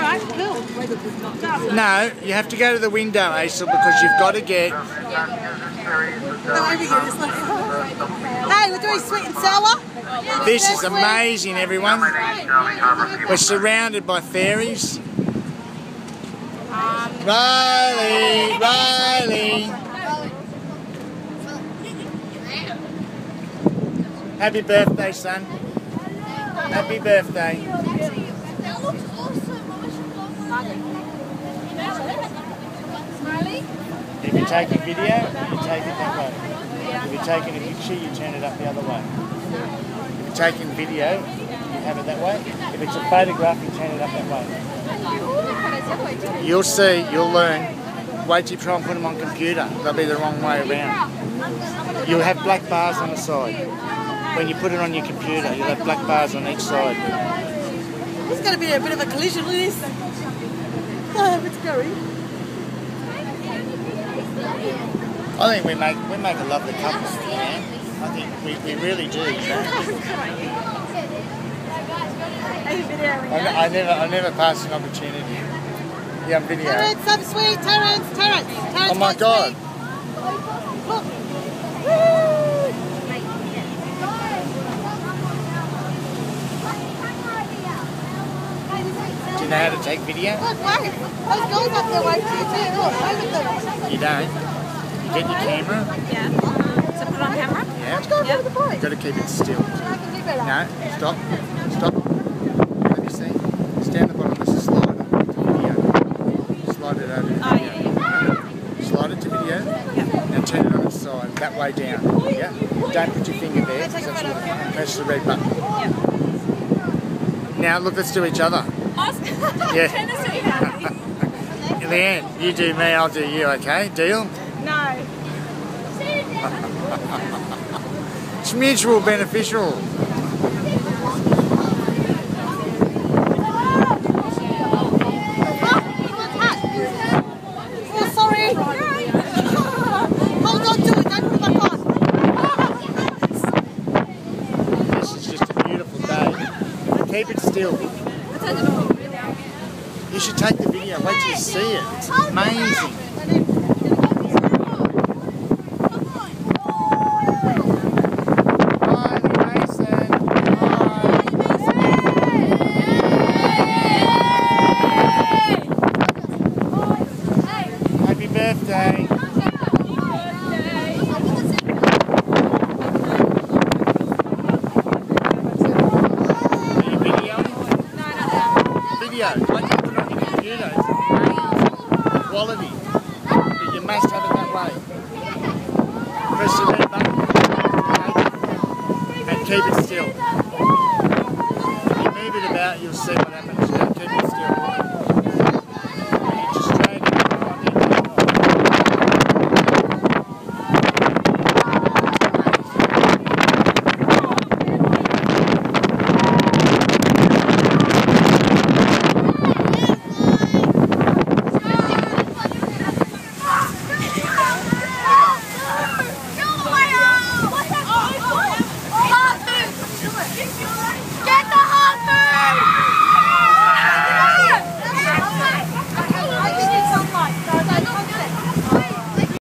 Alright, cool. No, you have to go to the window, Aisel, because you've got to get... Hey, we're doing sweet and sour. This is amazing, everyone. We're surrounded by fairies. Riley, Riley. Happy birthday, son. Happy birthday. That looks awesome. If you're taking video, you take it that way. If you're taking a picture, you turn it up the other way. If you're taking video, you have it that way. If it's a photograph, you turn it up that way. You'll see, you'll learn. Wait till you try and put them on computer. They'll be the wrong way around. You'll have black bars on the side. When you put it on your computer, you'll have black bars on each side. It's going to be a bit of a collision with this. Oh, it's scary. I think we make a lovely couple, man. I think we really do. You know? I never pass an opportunity. Yeah, I'm videoing. Terrence, I'm sweet. Terrence. Oh my God. Look. Do you know how to take video? Look, wait. Those guys up there wait for you too. Look, look at them. You don't? You get your camera? Yeah. So put it on camera? Yeah. Let's go over the boy. You've got to keep it still. I can do better. No, stop. Stop. Let me see. Stand the bottom. This is slider to video. Slide it over to video. Oh, yeah. Slide it to video. Yeah. And turn it on its side. That way down. Yeah. Don't put your finger there. Because that's what press the red button. Yeah. Now look, let's do each other. Yeah. In the end, you do me, I'll do you. Okay? Deal? No. It's mutual beneficial. Oh, sorry. Hold on to it. Don't put it back on. This is just a beautiful day. Keep it still. You should take the video. Wait till you see it. It's amazing. Happy birthday. Are you videoing? Video. Once you put it on your computer, it's amazing quality. But you must have it that way. Press the red button and keep it still. If you move it about, you'll see